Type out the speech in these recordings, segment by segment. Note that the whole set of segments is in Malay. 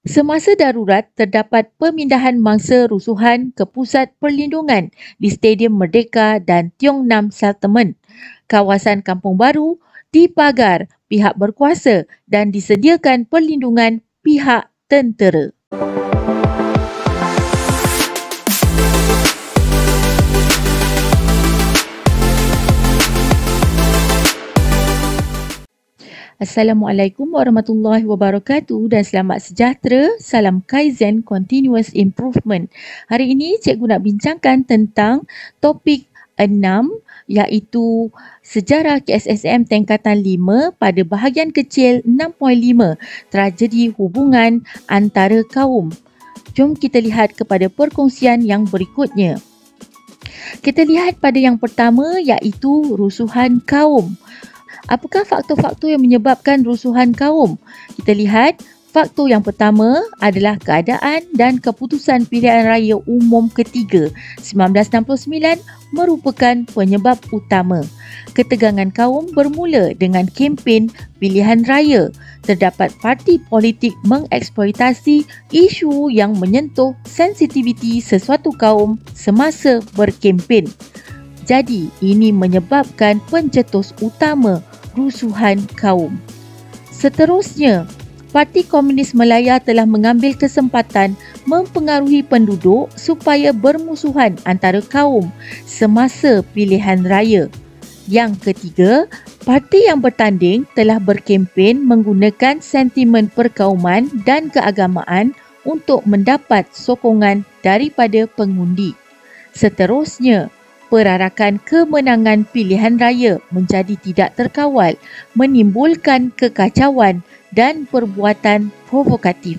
Semasa darurat, terdapat pemindahan mangsa rusuhan ke pusat perlindungan di Stadium Merdeka dan Tiong Nam Settlement. Kawasan Kampung Baru dipagar pihak berkuasa dan disediakan perlindungan pihak tentera. Assalamualaikum warahmatullahi wabarakatuh dan selamat sejahtera. Salam Kaizen Continuous Improvement. Hari ini cikgu nak bincangkan tentang topik 6 iaitu sejarah KSSM tingkatan 5 pada bahagian kecil 6.5 tragedi hubungan antara kaum. Jom kita lihat kepada perkongsian yang berikutnya. Kita lihat pada yang pertama iaitu rusuhan kaum. Apakah faktor-faktor yang menyebabkan rusuhan kaum? Kita lihat faktor yang pertama adalah keadaan dan keputusan pilihan raya umum ketiga 1969 merupakan penyebab utama. Ketegangan kaum bermula dengan kempen pilihan raya. Terdapat parti politik mengeksploitasi isu yang menyentuh sensitiviti sesuatu kaum semasa berkempen. Jadi, ini menyebabkan pencetus utama rusuhan kaum. Seterusnya, Parti Komunis Malaya telah mengambil kesempatan mempengaruhi penduduk supaya bermusuhan antara kaum semasa pilihan raya. Yang ketiga, parti yang bertanding telah berkempen menggunakan sentimen perkauman dan keagamaan untuk mendapat sokongan daripada pengundi. Seterusnya, perarakan kemenangan pilihan raya menjadi tidak terkawal, menimbulkan kekacauan dan perbuatan provokatif.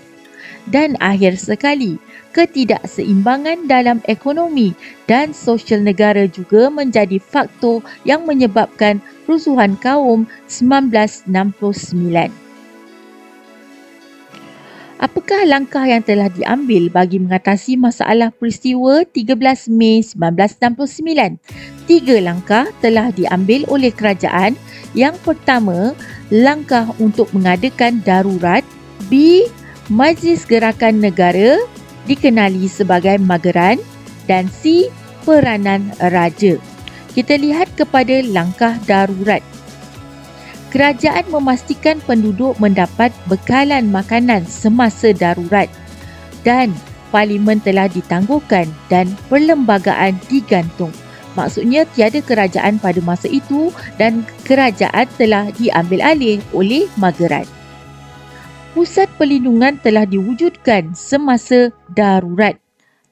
Dan akhir sekali, ketidakseimbangan dalam ekonomi dan sosial negara juga menjadi faktor yang menyebabkan rusuhan kaum 1969. Apakah langkah yang telah diambil bagi mengatasi masalah peristiwa 13 Mei 1969? 3 langkah telah diambil oleh kerajaan. Yang pertama, langkah untuk mengadakan darurat. B. Majlis Gerakan Negara dikenali sebagai Mageran. Dan C. Peranan Raja. Kita lihat kepada langkah darurat. Kerajaan memastikan penduduk mendapat bekalan makanan semasa darurat dan parlimen telah ditangguhkan dan perlembagaan digantung. Maksudnya tiada kerajaan pada masa itu dan kerajaan telah diambil alih oleh Mageran. Pusat perlindungan telah diwujudkan semasa darurat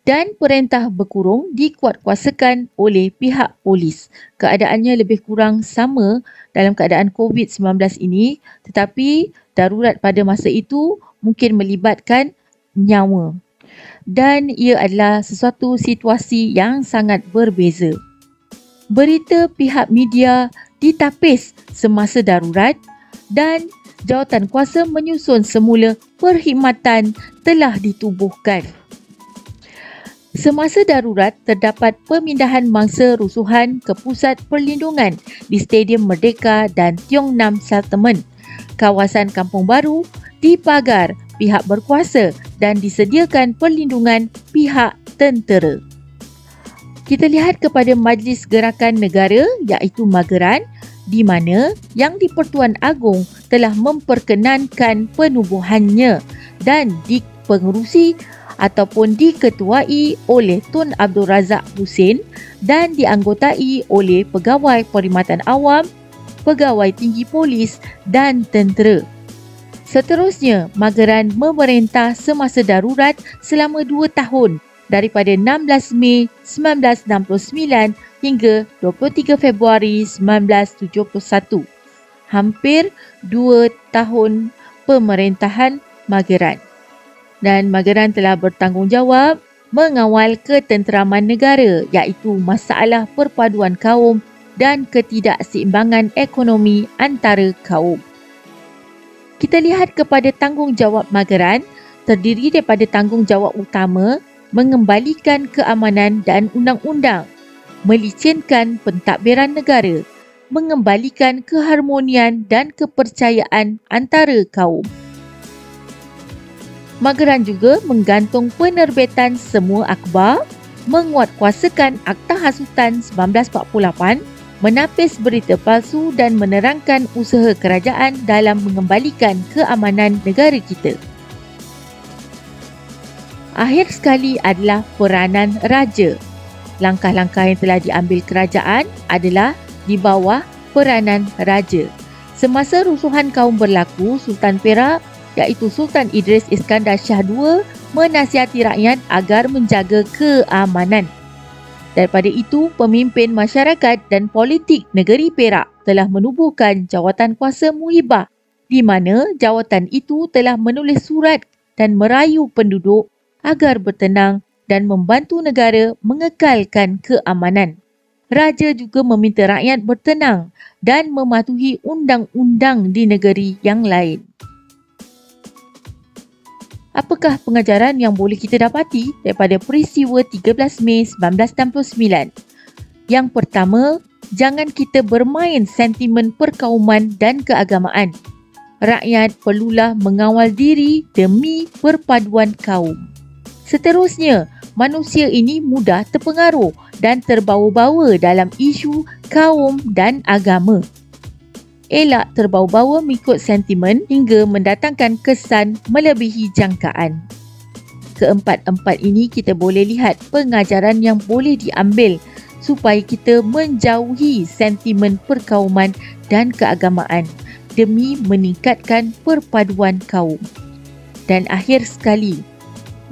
dan perintah berkurung dikuatkuasakan oleh pihak polis. Keadaannya lebih kurang sama dalam keadaan COVID-19 ini, tetapi darurat pada masa itu mungkin melibatkan nyawa. Dan ia adalah sesuatu situasi yang sangat berbeza. Berita pihak media ditapis semasa darurat dan jawatan kuasa menyusun semula perkhidmatan telah ditubuhkan. Semasa darurat, terdapat pemindahan mangsa rusuhan ke pusat perlindungan di Stadium Merdeka dan Tiong Nam Settlement. Kawasan Kampung Baru dipagar pihak berkuasa dan disediakan perlindungan pihak tentera. Kita lihat kepada Majlis Gerakan Negara iaitu Mageran di mana Yang di-Pertuan Agong telah memperkenankan penubuhannya dan dipengerusi ataupun diketuai oleh Tun Abdul Razak Husin dan dianggotai oleh pegawai perkhidmatan awam, pegawai tinggi polis dan tentera. Seterusnya, Mageran memerintah semasa darurat selama 2 tahun daripada 16 Mei 1969 hingga 23 Februari 1971. Hampir 2 tahun pemerintahan Mageran. Dan Mageran telah bertanggungjawab mengawal ketenteraman negara iaitu masalah perpaduan kaum dan ketidakseimbangan ekonomi antara kaum. Kita lihat kepada tanggungjawab Mageran terdiri daripada tanggungjawab utama mengembalikan keamanan dan undang-undang, melicinkan pentadbiran negara, mengembalikan keharmonian dan kepercayaan antara kaum. Mageran juga menggantung penerbitan semua akhbar, menguatkuasakan Akta Hasutan 1948, menapis berita palsu dan menerangkan usaha kerajaan dalam mengembalikan keamanan negara kita. Akhir sekali adalah peranan raja. Langkah-langkah yang telah diambil kerajaan adalah di bawah peranan raja. Semasa rusuhan kaum berlaku, Sultan Perak iaitu Sultan Idris Iskandar Shah II menasihati rakyat agar menjaga keamanan. Daripada itu, pemimpin masyarakat dan politik negeri Perak telah menubuhkan jawatan kuasa muhibah di mana jawatan itu telah menulis surat dan merayu penduduk agar bertenang dan membantu negara mengekalkan keamanan. Raja juga meminta rakyat bertenang dan mematuhi undang-undang di negeri yang lain. Apakah pengajaran yang boleh kita dapati daripada peristiwa 13 Mei 1969? Yang pertama, jangan kita bermain sentimen perkauman dan keagamaan. Rakyat perlulah mengawal diri demi perpaduan kaum. Seterusnya, manusia ini mudah terpengaruh dan terbawa-bawa dalam isu kaum dan agama. Elak terbawa-bawa mengikut sentimen hingga mendatangkan kesan melebihi jangkaan. Keempat-empat ini kita boleh lihat pengajaran yang boleh diambil supaya kita menjauhi sentimen perkauman dan keagamaan demi meningkatkan perpaduan kaum. Dan akhir sekali,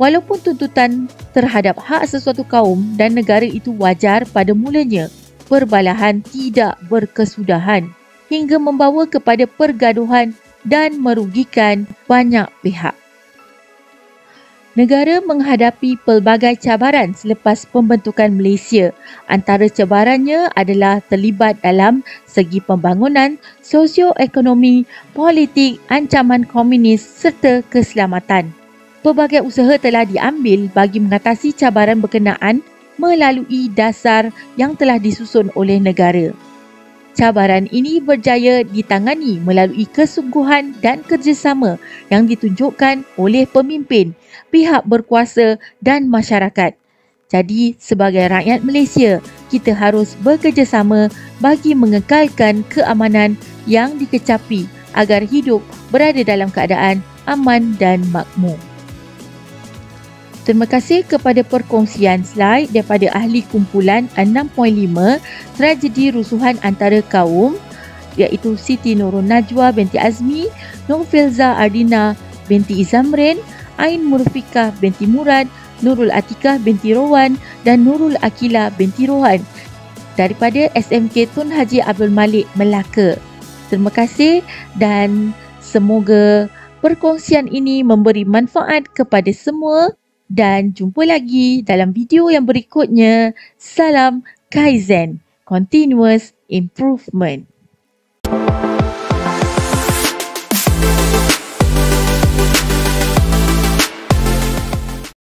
walaupun tuntutan terhadap hak sesuatu kaum dan negara itu wajar pada mulanya, perbalahan tidak berkesudahan hingga membawa kepada pergaduhan dan merugikan banyak pihak. Negara menghadapi pelbagai cabaran selepas pembentukan Malaysia. Antara cabarannya adalah terlibat dalam segi pembangunan, sosioekonomi, politik, ancaman komunis serta keselamatan. Pelbagai usaha telah diambil bagi mengatasi cabaran berkenaan melalui dasar yang telah disusun oleh negara. Cabaran ini berjaya ditangani melalui kesungguhan dan kerjasama yang ditunjukkan oleh pemimpin, pihak berkuasa dan masyarakat. Jadi, sebagai rakyat Malaysia, kita harus bekerjasama bagi mengekalkan keamanan yang dikecapi agar hidup berada dalam keadaan aman dan makmur. Terima kasih kepada perkongsian slide daripada ahli kumpulan 6.5 tragedi rusuhan antara kaum iaitu Siti Nurul Najwa binti Azmi, Nur Filza Ardina binti Izamrin, Ain Murfiqah binti Murad, Nurul Atikah binti Rowan dan Nurul Akila binti Rohan daripada SMK Tun Haji Abdul Malik Melaka. Terima kasih dan semoga perkongsian ini memberi manfaat kepada semua. Dan jumpa lagi dalam video yang berikutnya. Salam Kaizen, Continuous Improvement.